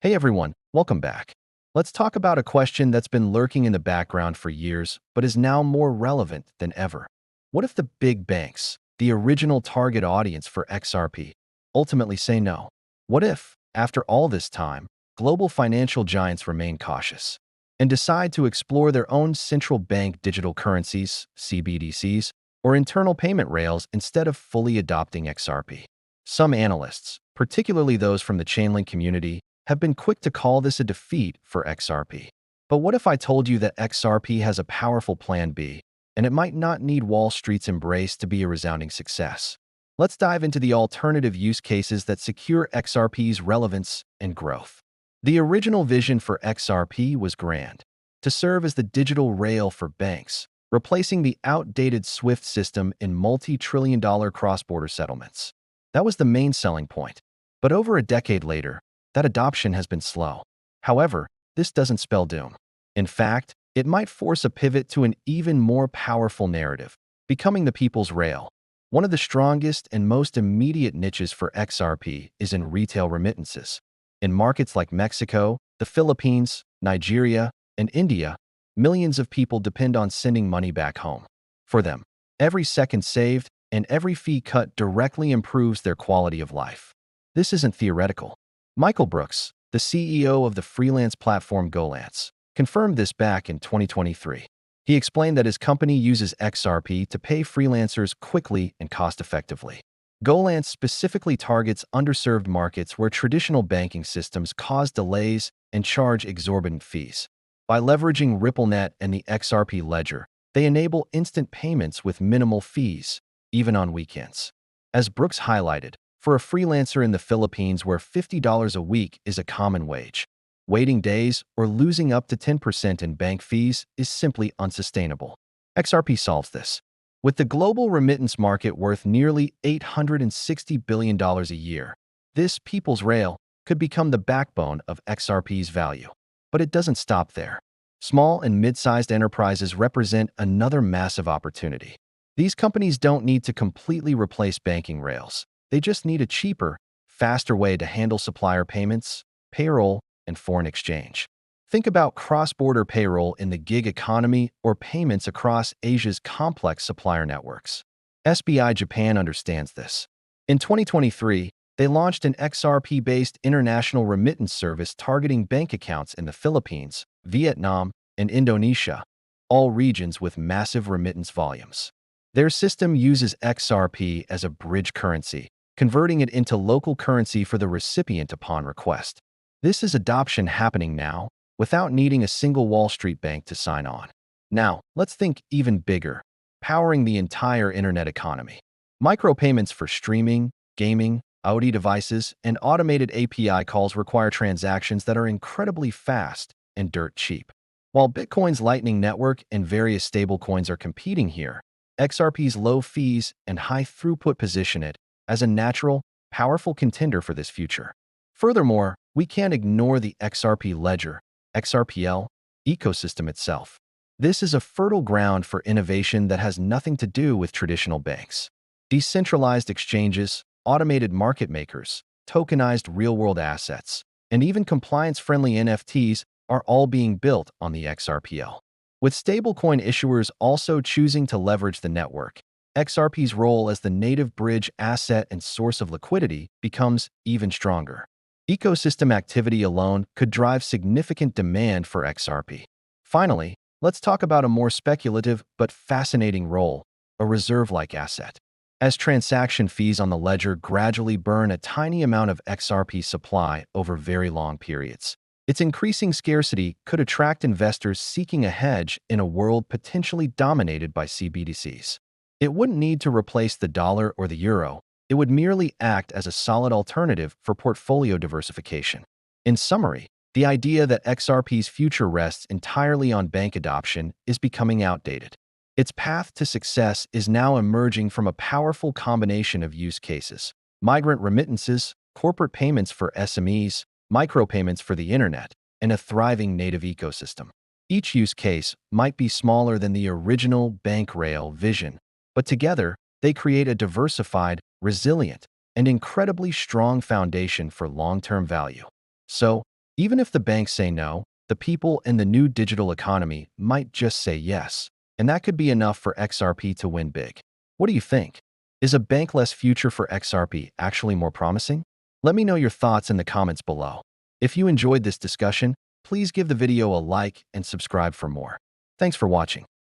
Hey everyone, welcome back. Let's talk about a question that's been lurking in the background for years, but is now more relevant than ever. What if the big banks, the original target audience for XRP, ultimately say no? What if, after all this time, global financial giants remain cautious and decide to explore their own central bank digital currencies, CBDCs, or internal payment rails instead of fully adopting XRP? Some analysts, particularly those from the Chainlink community, have been quick to call this a defeat for XRP. But what if I told you that XRP has a powerful plan B, and it might not need Wall Street's embrace to be a resounding success? Let's dive into the alternative use cases that secure XRP's relevance and growth. The original vision for XRP was grand: to serve as the digital rail for banks, replacing the outdated SWIFT system in multi-trillion-dollar cross-border settlements. That was the main selling point. But over a decade later, that adoption has been slow. However, this doesn't spell doom. In fact, it might force a pivot to an even more powerful narrative, becoming the people's rail. One of the strongest and most immediate niches for XRP is in retail remittances. In markets like Mexico, the Philippines, Nigeria, and India, millions of people depend on sending money back home. For them, every second saved and every fee cut directly improves their quality of life. This isn't theoretical. Michael Brooks, the CEO of the freelance platform Golance, confirmed this back in 2023. He explained that his company uses XRP to pay freelancers quickly and cost-effectively. Golance specifically targets underserved markets where traditional banking systems cause delays and charge exorbitant fees. By leveraging RippleNet and the XRP ledger, they enable instant payments with minimal fees, even on weekends. As Brooks highlighted, for a freelancer in the Philippines where $50 a week is a common wage, waiting days or losing up to 10% in bank fees is simply unsustainable. XRP solves this. With the global remittance market worth nearly $860 billion a year, this people's rail could become the backbone of XRP's value. But it doesn't stop there. Small and mid-sized enterprises represent another massive opportunity. These companies don't need to completely replace banking rails. They just need a cheaper, faster way to handle supplier payments, payroll, and foreign exchange. Think about cross-border payroll in the gig economy or payments across Asia's complex supplier networks. SBI Japan understands this. In 2023, they launched an XRP-based international remittance service targeting bank accounts in the Philippines, Vietnam, and Indonesia, all regions with massive remittance volumes. Their system uses XRP as a bridge currency, converting it into local currency for the recipient upon request. This is adoption happening now, without needing a single Wall Street bank to sign on. Now, let's think even bigger, powering the entire internet economy. Micropayments for streaming, gaming, IoT devices, and automated API calls require transactions that are incredibly fast and dirt cheap. While Bitcoin's Lightning Network and various stablecoins are competing here, XRP's low fees and high throughput position it as a natural, powerful contender for this future. Furthermore, we can't ignore the XRP ledger, XRPL, ecosystem itself. This is a fertile ground for innovation that has nothing to do with traditional banks. Decentralized exchanges, automated market makers, tokenized real-world assets, and even compliance-friendly NFTs are all being built on the XRPL. With stablecoin issuers also choosing to leverage the network, XRP's role as the native bridge asset and source of liquidity becomes even stronger. Ecosystem activity alone could drive significant demand for XRP. Finally, let's talk about a more speculative but fascinating role: a reserve-like asset. As transaction fees on the ledger gradually burn a tiny amount of XRP supply over very long periods, its increasing scarcity could attract investors seeking a hedge in a world potentially dominated by CBDCs. It wouldn't need to replace the dollar or the euro. It would merely act as a solid alternative for portfolio diversification. In summary, the idea that XRP's future rests entirely on bank adoption is becoming outdated. Its path to success is now emerging from a powerful combination of use cases: migrant remittances, corporate payments for SMEs, micropayments for the internet, and a thriving native ecosystem. Each use case might be smaller than the original bank rail vision, but together they create a diversified, resilient, and incredibly strong foundation for long-term value. So, Even if the banks say no, the people in the new digital economy might just say yes, and that could be enough for XRP to win big. What do you think? Is a bankless future for XRP actually more promising? Let me know your thoughts in the comments below. If you enjoyed this discussion, please give the video a like and subscribe for more. Thanks for watching.